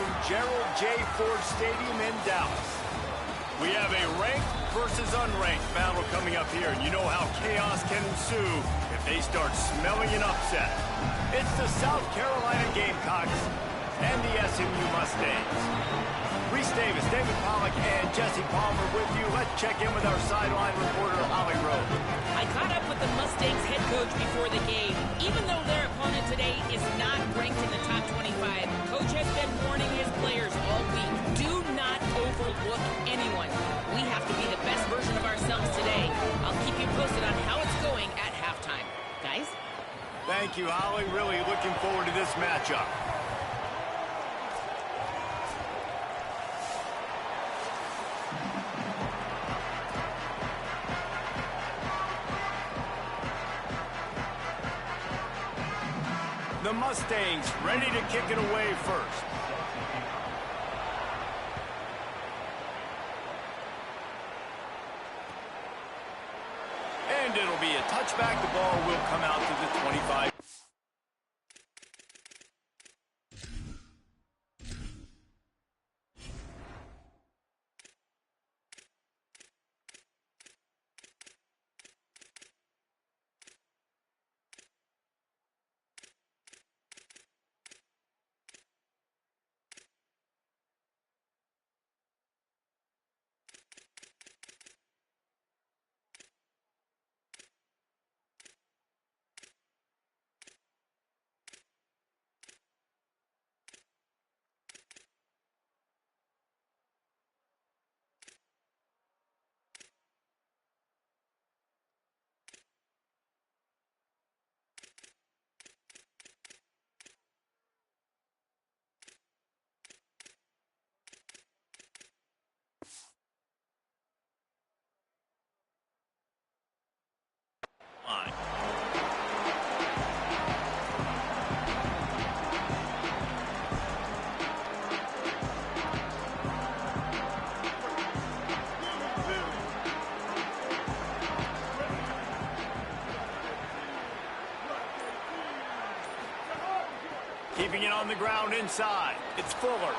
from Gerald J. Ford Stadium in Dallas. We have a ranked versus unranked battle coming up here, and you know how chaos can ensue if they start smelling an upset. It's the South Carolina Gamecocks and the SMU Mustangs. Reese Davis, David Pollack, and Jesse Palmer with you. Let's check in with our sideline reporter, Holly Rowe. I caught up with the Mustangs head coach before the game. Even though their opponent today is not ranked in the top 25, Coach has been warning his players all week. Do not overlook anyone. We have to be the best version of ourselves today. I'll keep you posted on how it's going at halftime. Guys? Thank you, Holly. Really looking forward to this matchup. The Mustangs ready to kick it away first. And it'll be a touchback. The ball will come out to the 25. Keeping it on the ground inside. It's Fuller.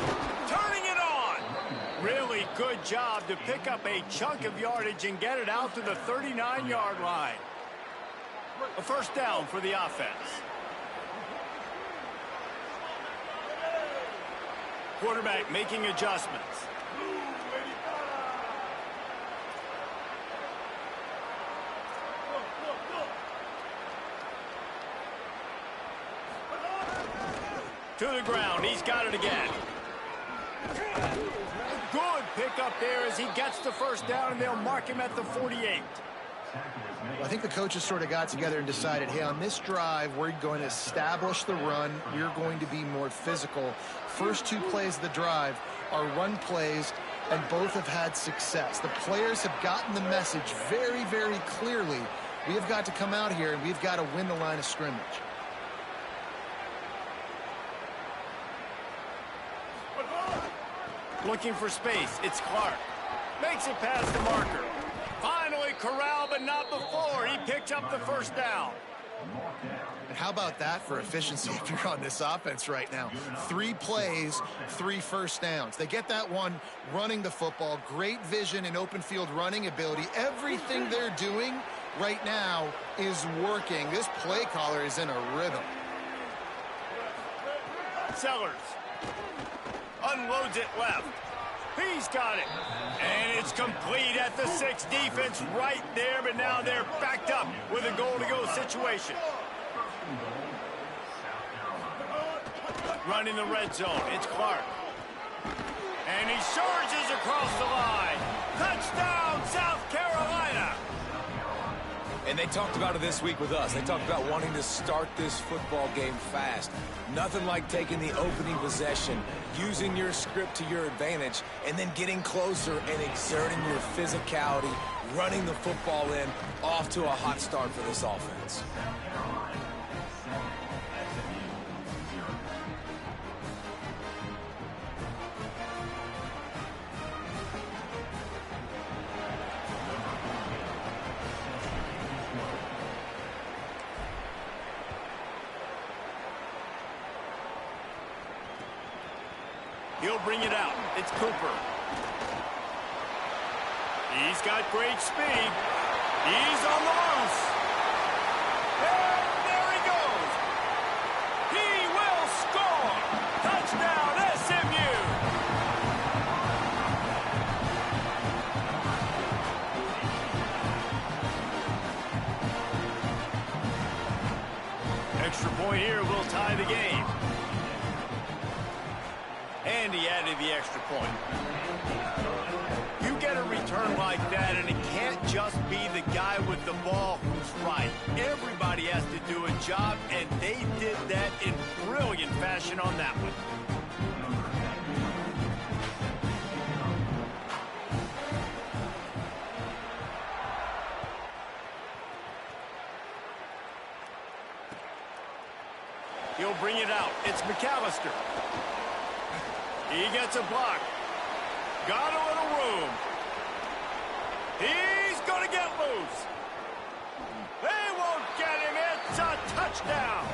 Turning it on. Really good job to pick up a chunk of yardage and get it out to the 39-yard line. A first down for the offense. Quarterback making adjustments. To the ground. He's got it again. Good pickup there as he gets the first down, and they'll mark him at the 48. Well, I think the coaches sort of got together and decided, hey, on this drive, we're going to establish the run. We're going to be more physical. First two plays of the drive are run plays, and both have had success. The players have gotten the message very, very clearly. We have got to come out here, and we've got to win the line of scrimmage. Looking for space. It's Clark. Makes it past the marker. Finally corralled, but not before. He picks up the first down. And how about that for efficiency if you're on this offense right now? 3 plays, 3 first downs. They get that one running the football. Great vision and open field running ability. Everything they're doing right now is working. This play caller is in a rhythm. Sellers unloads it left. He's got it. And it's complete at the 6. Defense right there, but now they're backed up with a goal-to-go situation. Running the red zone. It's Clark. And he charges across the line. Touchdown, South Carolina. And they talked about it this week with us. They talked about wanting to start this football game fast. Nothing like taking the opening possession, using your script to your advantage, and then getting closer and exerting your physicality, running the football in, off to a hot start for this offense. He'll bring it out. It's Cooper. He's got great speed. He's on the loose. And there he goes. He will score. Touchdown, SMU. Extra point here will tie the game. And he added the extra point. You get a return like that, and it can't just be the guy with the ball who's right. Everybody has to do a job, and they did that in brilliant fashion on that one. He'll bring it out. It's McAllister. He gets a block. Got a little room. He's going to get loose. They won't get him. It's a touchdown.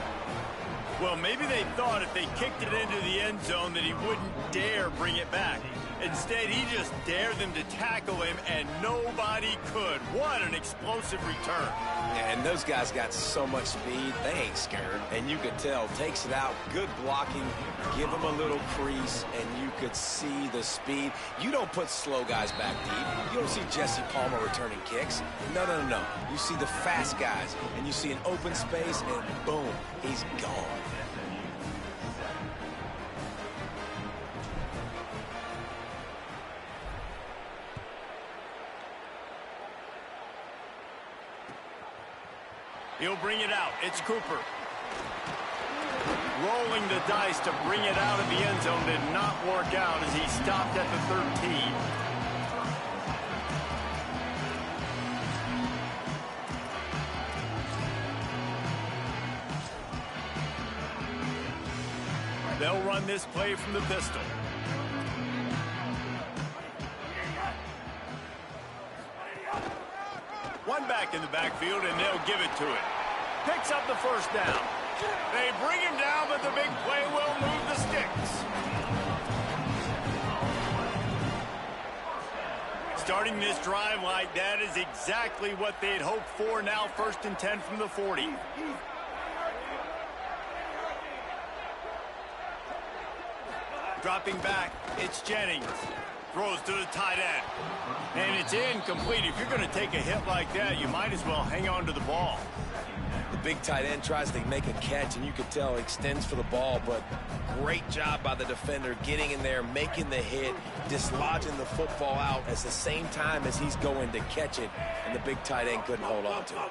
Well, maybe they thought if they kicked it into the end zone that he wouldn't dare bring it back. Instead, he just dared them to tackle him, and nobody could. What an explosive return. Yeah, and those guys got so much speed, they ain't scared. And you could tell, takes it out, good blocking, give them a little crease, and you could see the speed. You don't put slow guys back deep. You don't see Jesse Palmer returning kicks. No, no, no, no. You see the fast guys, and you see an open space, and boom, he's gone. He'll bring it out. It's Cooper. Rolling the dice to bring it out of the end zone did not work out as he stopped at the 13. They'll run this play from the pistol. One back in the backfield, and they'll give it to him. Picks up the first down. They bring him down, but the big play will move the sticks. Starting this drive like that is exactly what they'd hoped for. Now 1st and 10 from the 40. Dropping back, it's Jennings. Throws to the tight end. And it's incomplete. If you're going to take a hit like that, you might as well hang on to the ball. The big tight end tries to make a catch, and you could tell extends for the ball, but great job by the defender getting in there, making the hit, dislodging the football out at the same time as he's going to catch it, and the big tight end couldn't hold on to it.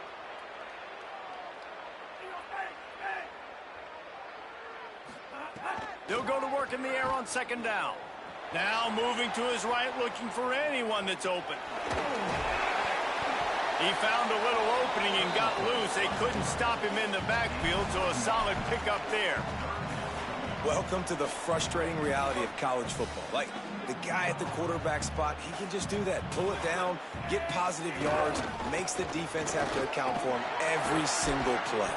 They'll go to work in the air on 2nd down. Now moving to his right, looking for anyone that's open. He found a little opening and got loose. They couldn't stop him in the backfield, so a solid pickup there. Welcome to the frustrating reality of college football. Like, the guy at the quarterback spot, he can just do that. Pull it down, get positive yards, makes the defense have to account for him every single play.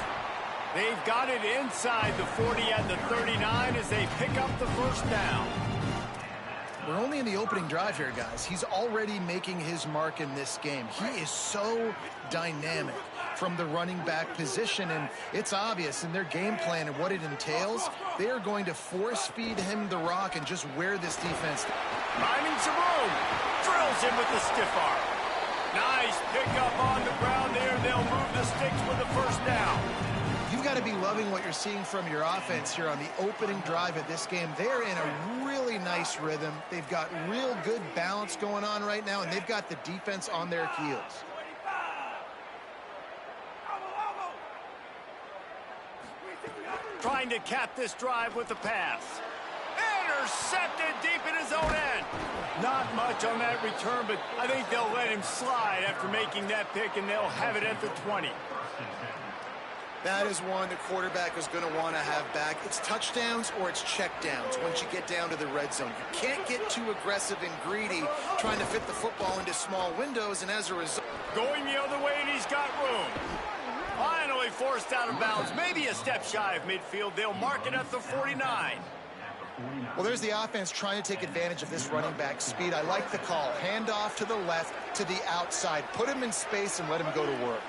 They've got it inside the 40 at the 39 as they pick up the first down. We're only in the opening drive here, guys. He's already making his mark in this game. He is so dynamic from the running back position, and it's obvious in their game plan and what it entails. They are going to force feed him the rock and just wear this defense. Finding some room. Drills him with the stiff arm. Nice pickup on the ground there. They'll move the sticks with the first down. You've got to be loving what you're seeing from your offense here on the opening drive of this game. They're in a really nice rhythm. They've got real good balance going on right now, and they've got the defense on their heels. Trying to cap this drive with the pass. Intercepted deep in his own end. Not much on that return, but I think they'll let him slide after making that pick, and they'll have it at the 20. That is one the quarterback is going to want to have back. It's touchdowns or it's checkdowns once you get down to the red zone. You can't get too aggressive and greedy trying to fit the football into small windows, and as a result... Going the other way, and he's got room. Finally forced out of bounds. Maybe a step shy of midfield. They'll mark it at the 49. Well, there's the offense trying to take advantage of this running back speed. I like the call. Hand off to the left, to the outside. Put him in space and let him go to work.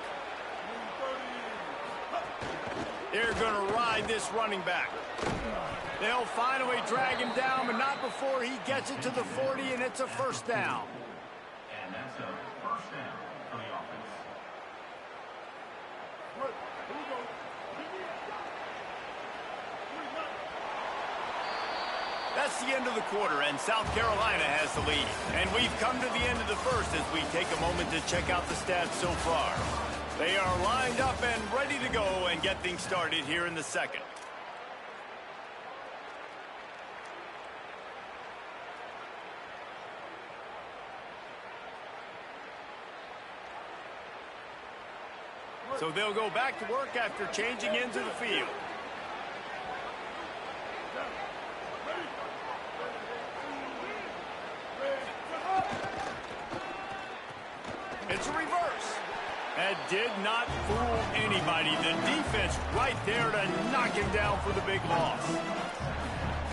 They're going to ride this running back. They'll finally drag him down, but not before he gets it to the 40, and it's a first down. And that's a first down for the offense. That's the end of the quarter, and South Carolina has the lead. And we've come to the end of the first as we take a moment to check out the stats so far. They are lined up and ready to go and get things started here in the second. So they'll go back to work after changing into the field. It's a reverse. That did not fool anybody. The defense right there to knock him down for the big loss.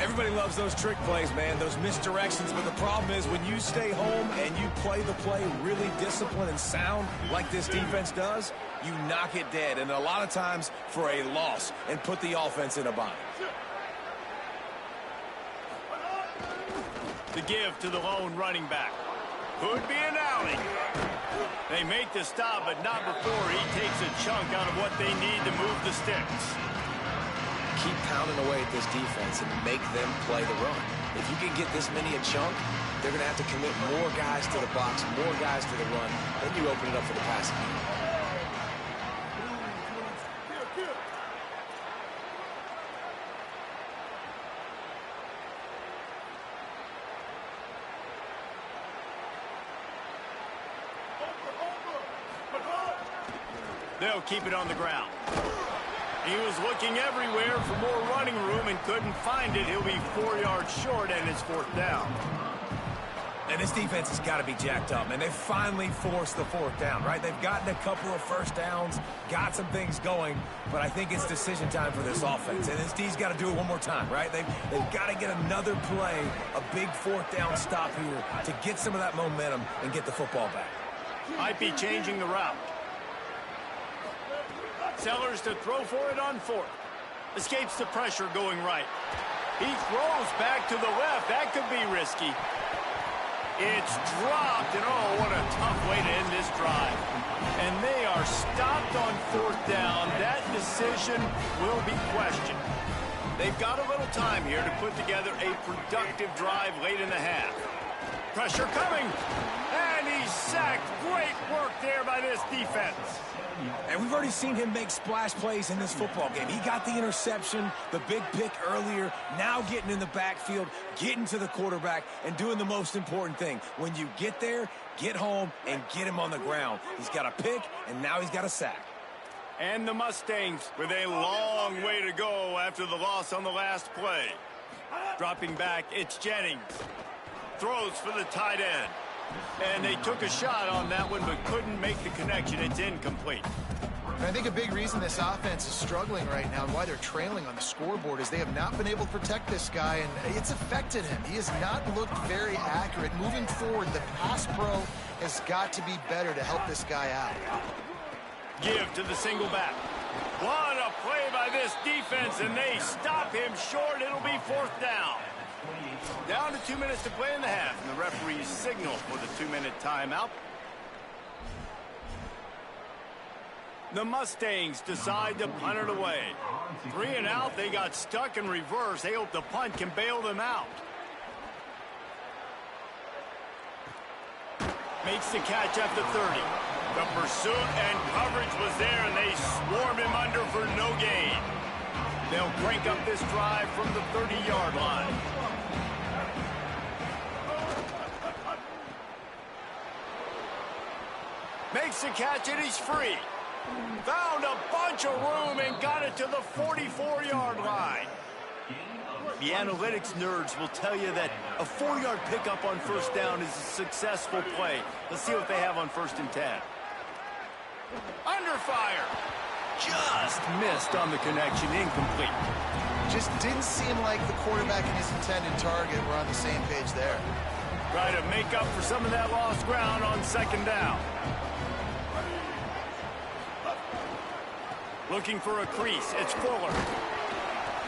Everybody loves those trick plays, man, those misdirections, but the problem is when you stay home and you play the play really disciplined and sound like this defense does, you knock it dead, and a lot of times for a loss, and put the offense in a bind. The give to the lone running back. Could be an alley. They make the stop, but not before he takes a chunk out of what they need to move the sticks. Keep pounding away at this defense and make them play the run. If you can get this many a chunk, they're going to have to commit more guys to the box, more guys to the run. Then you open it up for the passing game. They'll keep it on the ground. He was looking everywhere for more running room and couldn't find it. He'll be 4 yards short, and it's fourth down. And this defense has got to be jacked up, and they finally forced the fourth down, right? They've gotten a couple of first downs, got some things going, but I think it's decision time for this offense. And this D's got to do it one more time, right? They've got to get another play, a big fourth down stop here to get some of that momentum and get the football back. Might be changing the route. Sellers to throw for it on fourth. Escapes the pressure going right. He throws back to the left. That could be risky. It's dropped, and oh, what a tough way to end this drive. And they are stopped on fourth down. That decision will be questioned. They've got a little time here to put together a productive drive late in the half. Pressure coming, and he's sacked. Great work there by this defense. And we've already seen him make splash plays in this football game. He got the interception, the big pick earlier, now getting in the backfield, getting to the quarterback, and doing the most important thing. When you get there, get home, and get him on the ground. He's got a pick, and now he's got a sack. And the Mustangs with a long way to go after the loss on the last play. Dropping back, it's Jennings. Throws for the tight end. And they took a shot on that one, but couldn't make the connection. It's incomplete. And I think a big reason this offense is struggling right now and why they're trailing on the scoreboard is they have not been able to protect this guy, and it's affected him. He has not looked very accurate. Moving forward, the pass pro has got to be better to help this guy out. Give to the single back. What a play by this defense, and they stop him short. It'll be fourth down. Down to 2 minutes to play in the half, and the referees signal for the 2-minute timeout. The Mustangs decide to punt it away. 3 and out, they got stuck in reverse. They hope the punt can bail them out. Makes the catch at the 30. The pursuit and coverage was there, and they swarm him under for no gain. They'll crank up this drive from the 30-yard line. Makes the catch, and he's free. Found a bunch of room and got it to the 44-yard line. The analytics nerds will tell you that a 4-yard pickup on first down is a successful play. Let's see what they have on 1st and 10. Under fire. just missed on the connection, incomplete. Just didn't seem like the quarterback and his intended target were on the same page there. Try to make up for some of that lost ground on second down. Looking for a crease. It's Fuller.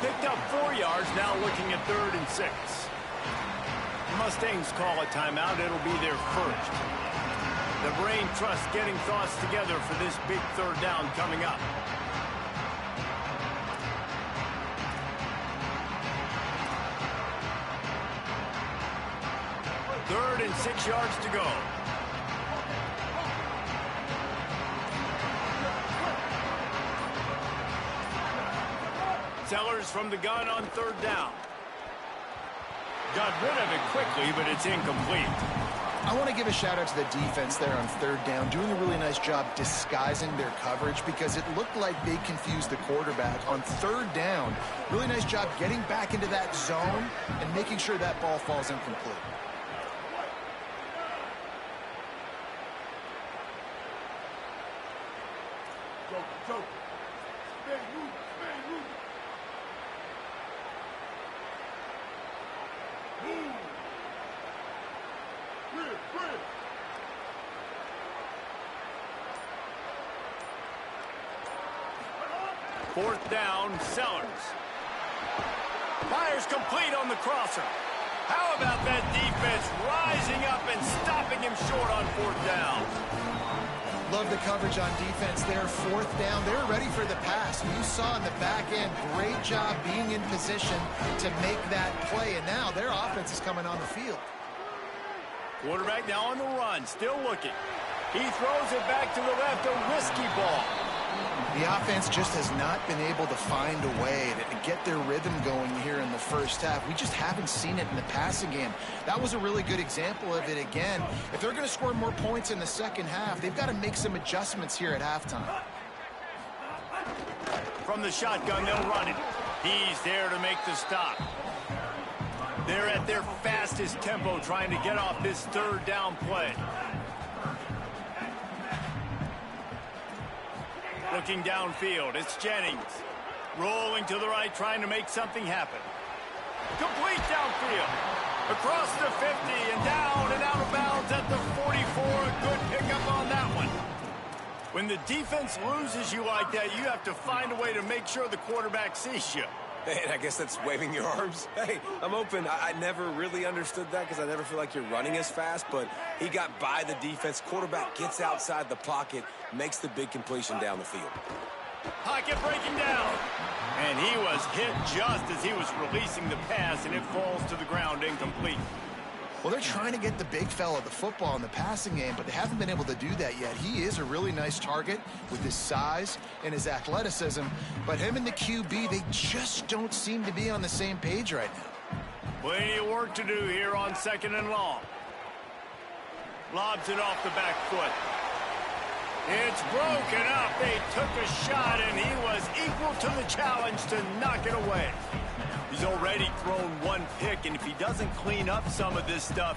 Picked up 4 yards, now looking at 3rd and 6. The Mustangs call a timeout. It'll be their first. The brain trust getting thoughts together for this big 3rd down coming up. Third and 6 yards to go. Sellers from the gun on 3rd down. Got rid of it quickly, but it's incomplete. I want to give a shout out to the defense there on 3rd down, doing a really nice job disguising their coverage because it looked like they confused the quarterback on 3rd down. Really nice job getting back into that zone and making sure that ball falls incomplete. Fourth down, Sellers. Fires complete on the crosser. How about that defense rising up and stopping him short on 4th down? Love the coverage on defense there. 4th down, they're ready for the pass. You saw in the back end, great job being in position to make that play. And now their offense is coming on the field. Quarterback now on the run, still looking. He throws it back to the left, a risky ball. The offense just has not been able to find a way to get their rhythm going here in the first half. We just haven't seen it in the passing game. That was a really good example of it again. If they're going to score more points in the second half, they've got to make some adjustments here at halftime. From the shotgun, they'll run it. He's there to make the stop. They're at their fastest tempo trying to get off this 3rd down play. Looking downfield, it's Jennings. Rolling to the right, trying to make something happen. Complete downfield. Across the 50 and down and out of bounds at the 44. A good pickup on that one. When the defense loses you like that, you have to find a way to make sure the quarterback sees you. Hey, I guess that's waving your arms. Hey, I'm open. I never really understood that because I never feel like you're running as fast, but he got by the defense. Quarterback gets outside the pocket, makes the big completion down the field. Pocket breaking down. And he was hit just as he was releasing the pass, and it falls to the ground incomplete. Well, they're trying to get the big fella the football in the passing game, but they haven't been able to do that yet. He is a really nice target with his size and his athleticism, but him and the QB, they just don't seem to be on the same page right now. Plenty of work to do here on 2nd and long. Lobs it off the back foot. It's broken up. They took a shot, and he was equal to the challenge to knock it away. He's already thrown 1 pick, and if he doesn't clean up some of this stuff,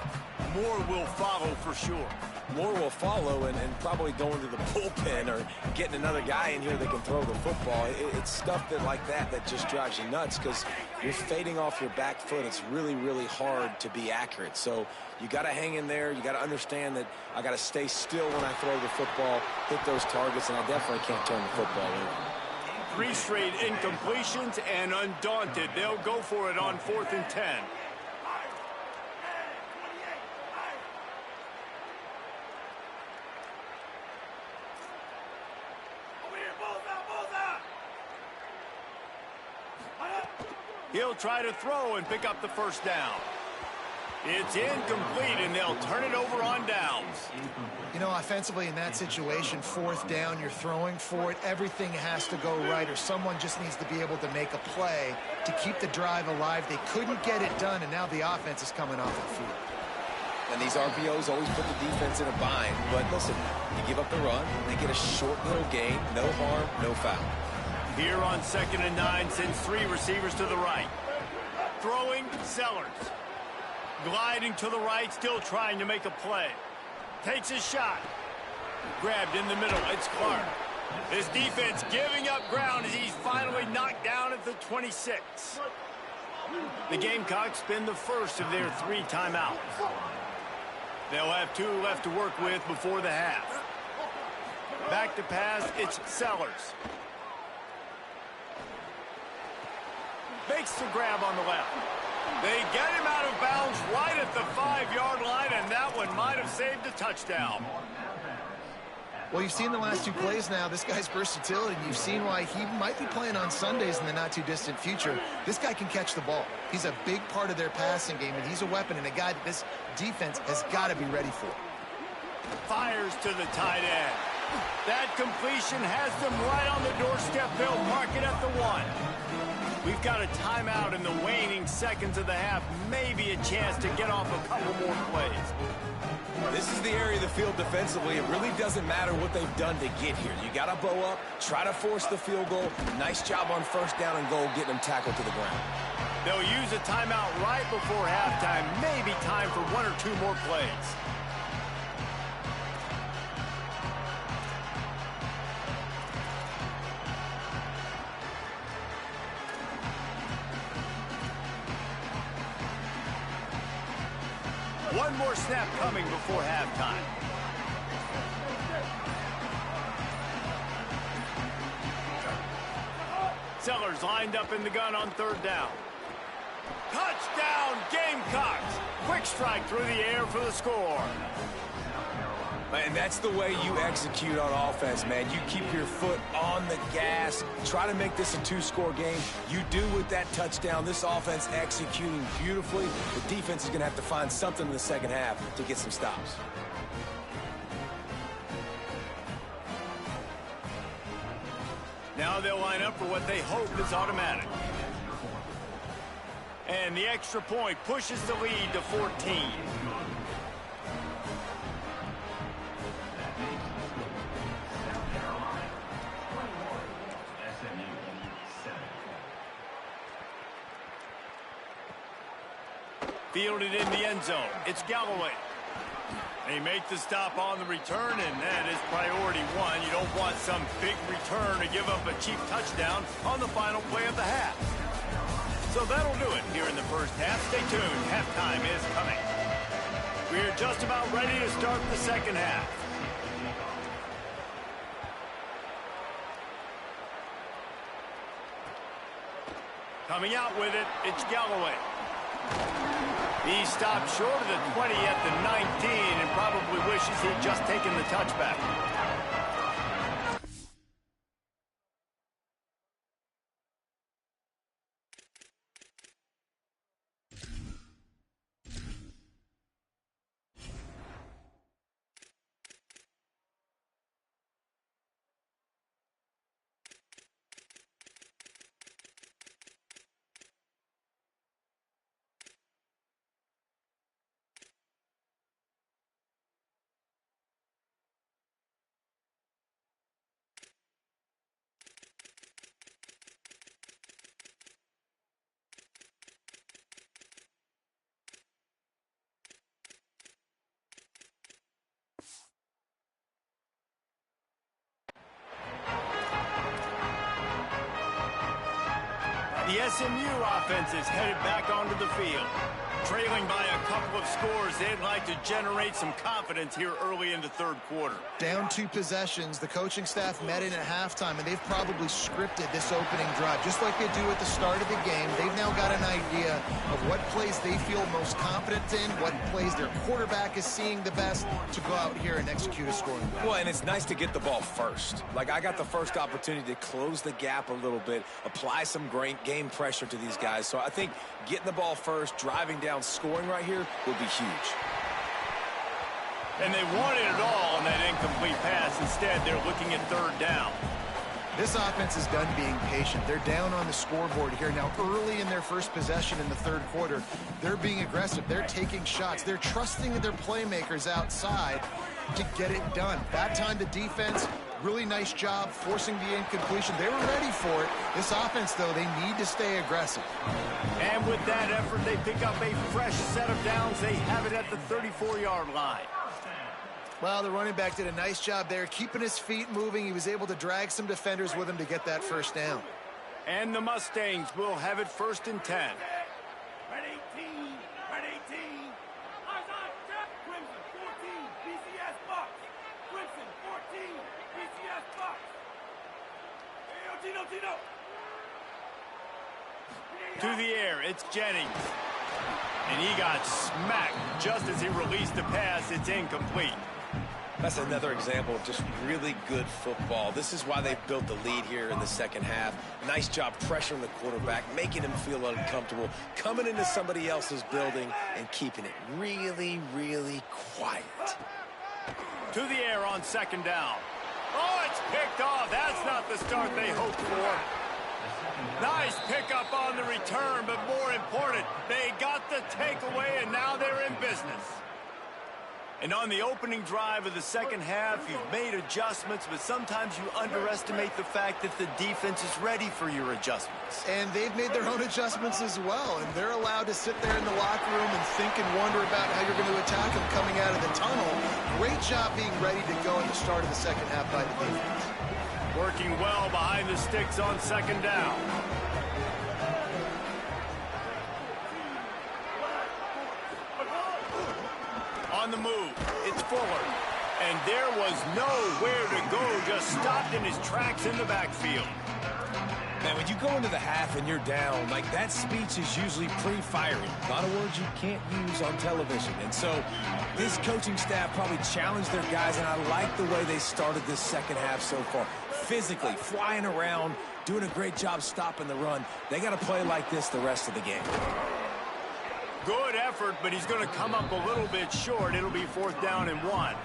more will follow for sure. More will follow, and probably going to the bullpen or getting another guy in here that can throw the football. It's stuff like that just drives you nuts because you're fading off your back foot. It's really, really hard to be accurate. So you got to hang in there. You got to understand that I got to stay still when I throw the football, hit those targets, and I definitely can't turn the football over. 3 straight incompletions, and undaunted, they'll go for it on 4th and 10. He'll try to throw and pick up the 1st down. It's incomplete, and they'll turn it over on downs. You know, offensively in that situation, 4th down, you're throwing for it. Everything has to go right, or someone just needs to be able to make a play to keep the drive alive. They couldn't get it done, and now the offense is coming off the field. And these RPOs always put the defense in a bind. But listen, you give up the run, they get a short little gain, no harm, no foul. Here on 2nd and 9, sends 3 receivers to the right. Throwing, Sellers. Gliding to the right, still trying to make a play. Takes a shot. Grabbed in the middle, it's Clark. His defense giving up ground as he's finally knocked down at the 26. The Gamecocks spend the first of their 3 timeouts. They'll have 2 left to work with before the half. Back to pass, it's Sellers. Makes the grab on the left. They get him out of bounds right at the 5-yard line, and that one might have saved a touchdown. Well, you've seen the last 2 plays now. This guy's versatility. You've seen why he might be playing on Sundays in the not-too-distant future. This guy can catch the ball. He's a big part of their passing game, and he's a weapon and a guy that this defense has got to be ready for. Fires to the tight end. That completion has them right on the doorstep. They'll mark it at the 1. We've got a timeout in the waning seconds of the half. Maybe a chance to get off a couple more plays. This is the area of the field defensively. It really doesn't matter what they've done to get here. You got to bow up, try to force the field goal. Nice job on first down and goal, getting them tackled to the ground. They'll use a timeout right before halftime. Maybe time for 1 or 2 more plays. One more snap coming before halftime. Sellers lined up in the gun on 3rd down. Touchdown, Gamecocks! Quick strike through the air for the score. And that's the way you execute on offense, man. You keep your foot on the gas. Try to make this a 2-score game. You do with that touchdown. This offense executing beautifully. The defense is going to have to find something in the second half to get some stops. Now they'll line up for what they hope is automatic. And the extra point pushes the lead to 14. Fielded in the end zone. It's Galloway. They make the stop on the return, and that is priority 1. You don't want some big return to give up a cheap touchdown on the final play of the half. So that'll do it here in the first half. Stay tuned. Halftime is coming. We're just about ready to start the second half. Coming out with it, it's Galloway. He stopped short of the 20 at the 19 and probably wishes he'd just taken the touchback. The SMU offense is headed back onto the field. Trailing by a couple of scores, they'd like to generate some confidence here early in the 3rd quarter. Down 2 possessions, the coaching staff met in at halftime, and they've probably scripted this opening drive. Just like they do at the start of the game, they've now got an idea of what plays they feel most confident in, what plays their quarterback is seeing the best to go out here and execute a scoring drive. Well, and it's nice to get the ball first. Like, I got the first opportunity to close the gap a little bit, apply some great game pressure to these guys. So I think getting the ball first, driving down, scoring right here would be huge. And they wanted it all on that incomplete pass. Instead, they're looking at 3rd down. This offense is done being patient. They're down on the scoreboard here. Now, early in their first possession in the 3rd quarter, they're being aggressive. They're taking shots. They're trusting their playmakers outside to get it done. That time, the defense, really nice job forcing the incompletion. They were ready for it. This offense, though, they need to stay aggressive. And with that effort, they pick up a fresh set of downs. They have it at the 34-yard line. Well, the running back did a nice job there, keeping his feet moving. He was able to drag some defenders with him to get that first down. And the Mustangs will have it 1st and 10. Red 18, red 18. Crimson 14, BCS Bucks. Crimson 14, BCS Bucks. Hey, Tino. To the air, it's Jennings. And he got smacked just as he released the pass. It's incomplete. That's another example of just really good football. This is why they built the lead here in the second half. Nice job pressuring the quarterback, making him feel uncomfortable, coming into somebody else's building and keeping it really, really quiet. To the air on 2nd down. Oh, it's picked off. That's not the start they hoped for. Nice pickup on the return, but more important, they got the takeaway, and now they're in business. And on the opening drive of the second half, you've made adjustments, but sometimes you underestimate the fact that the defense is ready for your adjustments. And they've made their own adjustments as well, and they're allowed to sit there in the locker room and think and wonder about how you're going to attack them coming out of the tunnel. Great job being ready to go at the start of the second half by the defense. Working well behind the sticks on 2nd down. On the move, it's Fuller. And there was nowhere to go, just stopped in his tracks in the backfield. Man, when you go into the half and you're down, like that speech is usually pre-firing. A lot of words you can't use on television. And so this coaching staff probably challenged their guys, and I like the way they started this second half so far. Physically, flying around, doing a great job stopping the run. They got to play like this the rest of the game. Good effort, but he's going to come up a little bit short. It'll be 4th down and 1.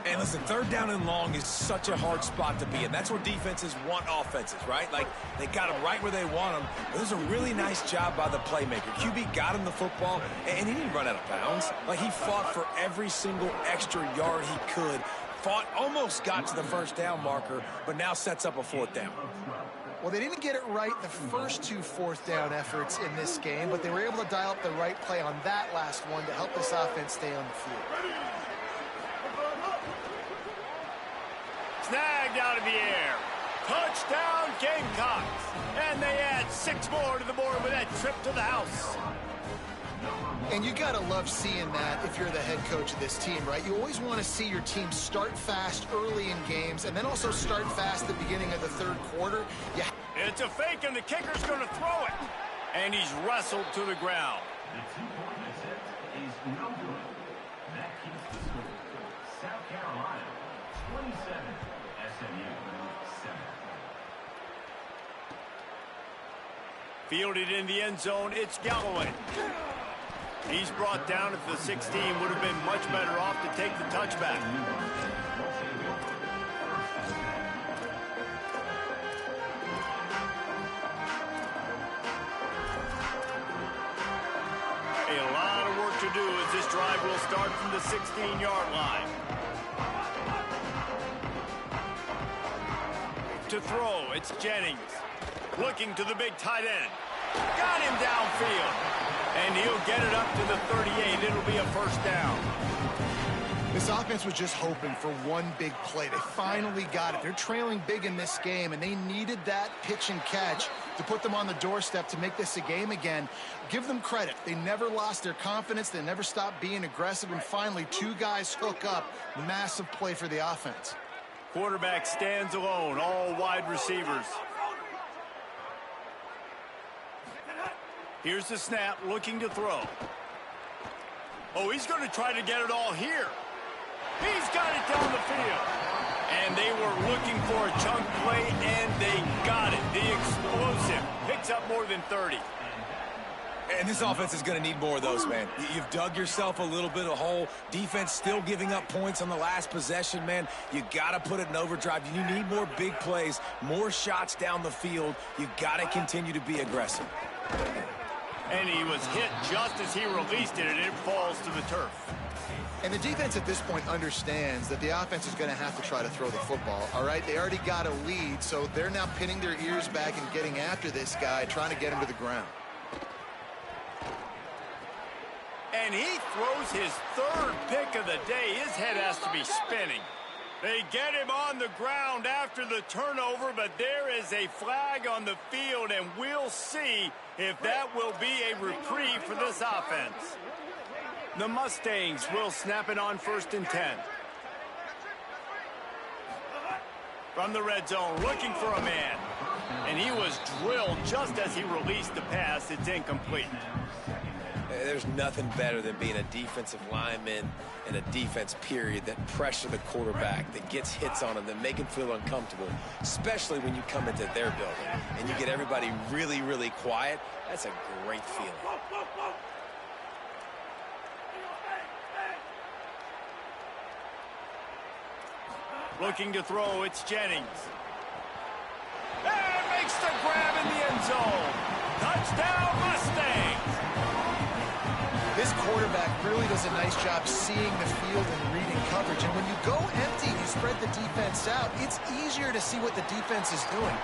And listen, 3rd down and long is such a hard spot to be in. That's where defenses want offenses, right? Like, they got them right where they want them. It was a really nice job by the playmaker. QB got him the football, and he didn't run out of bounds. Like, he fought for every single extra yard he could. Fought, almost got to the 1st down marker, but now sets up a 4th down. Well, they didn't get it right the first 2 4th down efforts in this game, but they were able to dial up the right play on that last one to help this offense stay on the field. Snagged out of the air. Touchdown, Gamecocks. And they add 6 more to the board with that trip to the house. And you got to love seeing that if you're the head coach of this team, right? You always want to see your team start fast early in games and then also start fast at the beginning of the 3rd quarter. Yeah. It's a fake, and the kicker's going to throw it. And he's wrestled to the ground. The 2-point attempt is no good. That keeps the score. South Carolina, 27. SMU, 7. Fielded in the end zone, it's Galloway. He's brought down at the 16. Would have been much better off to take the touchback. A lot of work to do as this drive will start from the 16-yard line. To throw, it's Jennings. Looking to the big tight end. Got him downfield. And he'll get it up to the 38. It'll be a 1st down. This offense was just hoping for one big play. They finally got it. They're trailing big in this game, and they needed that pitch and catch to put them on the doorstep to make this a game again. Give them credit. They never lost their confidence. They never stopped being aggressive, and finally 2 guys hook up. Massive play for the offense. Quarterback stands alone, all wide receivers. Here's the snap, looking to throw. Oh, he's going to try to get it all here. He's got it down the field. And they were looking for a chunk play, and they got it. The explosive picks up more than 30. And this offense is going to need more of those, man. You've dug yourself a little bit of hole. Defense still giving up points on the last possession, man. You got to put it in overdrive. You need more big plays, more shots down the field. You got to continue to be aggressive. And he was hit just as he released it, and it falls to the turf. And the defense at this point understands that the offense is going to have to try to throw the football, all right? They already got a lead, so they're now pinning their ears back and getting after this guy, trying to get him to the ground. And he throws his third pick of the day. His head has to be spinning. They get him on the ground after the turnover, but there is a flag on the field, and we'll see if that will be a reprieve for this offense. The Mustangs will snap it on 1st and 10. From the red zone, looking for a man. And he was drilled just as he released the pass. It's incomplete. There's nothing better than being a defensive lineman and a defense period that pressure the quarterback, that gets hits on him, that make him feel uncomfortable, especially when you come into their building and you get everybody really, really quiet. That's a great feeling. Looking to throw, it's Jennings. And makes the grab in the end zone. Touchdown, Mustangs! This quarterback really does a nice job seeing the field and reading coverage. And when you go empty, you spread the defense out, it's easier to see what the defense is doing.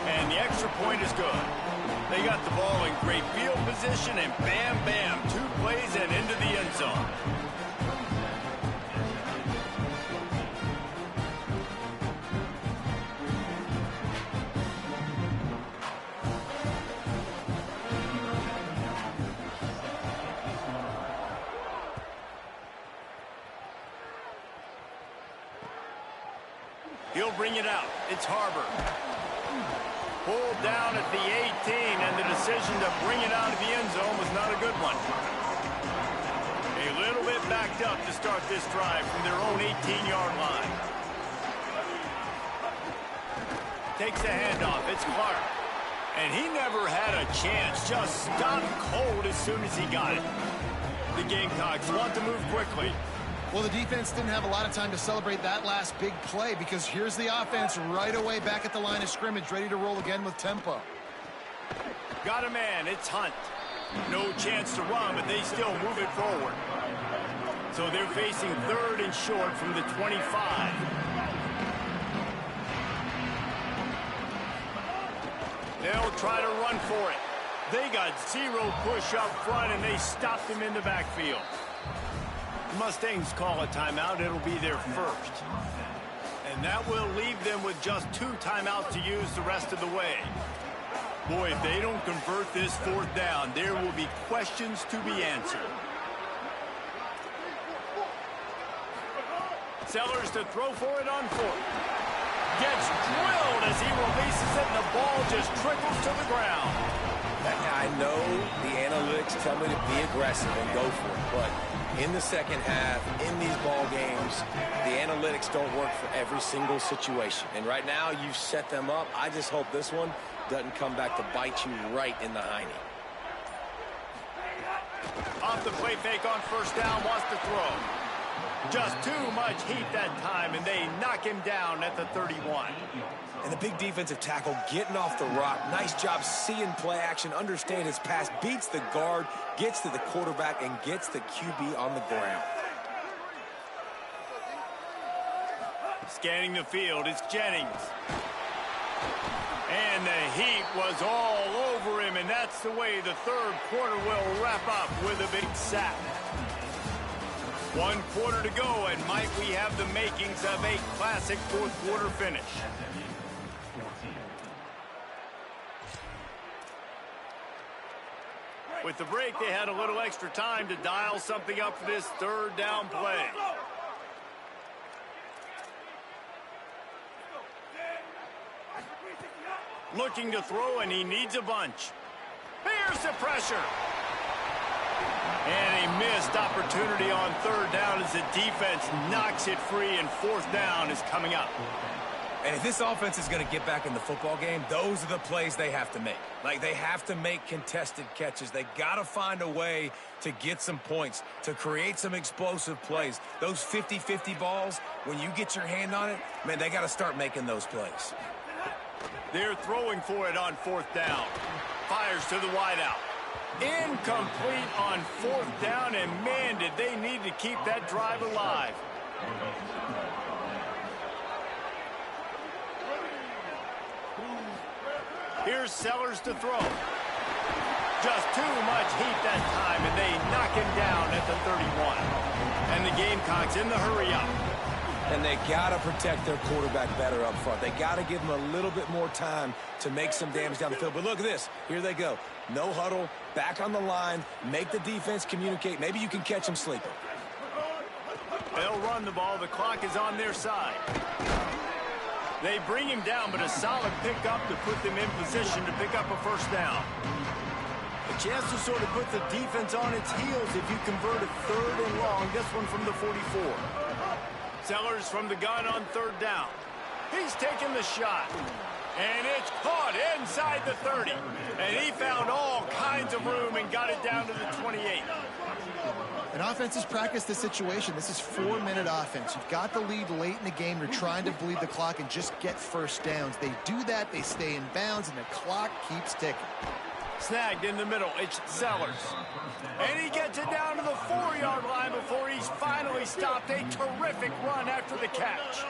And the extra point is good. They got the ball in great field position, and bam, bam, 2 plays and into the end zone. He'll bring it out. It's Harbor. Pulled down at the 18, and the decision to bring it out of the end zone was not a good one. A little bit backed up to start this drive from their own 18-yard line. Takes a handoff. It's Clark. And he never had a chance. Just stopped cold as soon as he got it. The Gamecocks want to move quickly. Well, the defense didn't have a lot of time to celebrate that last big play because here's the offense right away back at the line of scrimmage, ready to roll again with tempo. Got a man. It's Hunt. No chance to run, but they still move it forward. So they're facing 3rd and short from the 25. They'll try to run for it. They got 0 push up front, and they stopped him in the backfield. Mustangs call a timeout. It'll be their first. And that will leave them with just 2 timeouts to use the rest of the way. Boy, if they don't convert this 4th down, there will be questions to be answered. Sellers to throw for it on 4th. Gets drilled as he releases it, and the ball just trickles to the ground. I know the analytics tell me to be aggressive and go for it, but in the second half, in these ball games, the analytics don't work for every single situation. And right now, you've set them up. I just hope this one doesn't come back to bite you right in the hiney. Off the play fake on 1st down, wants to throw. Just too much heat that time, and they knock him down at the 31. And the big defensive tackle getting off the rock. Nice job seeing play action, understand his pass, beats the guard, gets to the quarterback, and gets the QB on the ground. Scanning the field, it's Jennings. And the heat was all over him, and that's the way the 3rd quarter will wrap up with a big sack. 1 quarter to go, and might we have the makings of a classic 4th quarter finish. With the break, they had a little extra time to dial something up for this 3rd down play. Looking to throw, and he needs a bunch. Here's the pressure. And a missed opportunity on 3rd down as the defense knocks it free, and 4th down is coming up. And if this offense is going to get back in the football game, those are the plays they have to make. Like, they have to make contested catches. They got to find a way to get some points, to create some explosive plays. Those 50-50 balls, when you get your hand on it, man, they got to start making those plays. They're throwing for it on 4th down. Fires to the wideout. Incomplete on 4th down, and man, did they need to keep that drive alive. Here's Sellers to throw. just too much heat that time, and they knock him down at the 31. And the Gamecocks in the hurry-up. And they got to protect their quarterback better up front. They got to give him a little bit more time to make some damage down the field. But look at this. Here they go. No huddle, back on the line, make the defense communicate. Maybe you can catch them sleeping. They'll run the ball. The clock is on their side. They bring him down, but a solid pickup to put them in position to pick up a first down. A chance to sort of put the defense on its heels if you convert a 3rd and long. This one from the 44. Sellers from the gun on 3rd down. He's taking the shot. And it's caught inside the 30. And he found all kinds of room and got it down to the 28. And offenses practice this situation. This is 4-minute offense. You've got the lead late in the game. You're trying to bleed the clock and just get first downs. They do that, they stay in bounds, and the clock keeps ticking. Snagged in the middle. It's Sellers. And he gets it down to the 4-yard line before he's finally stopped. A terrific run after the catch.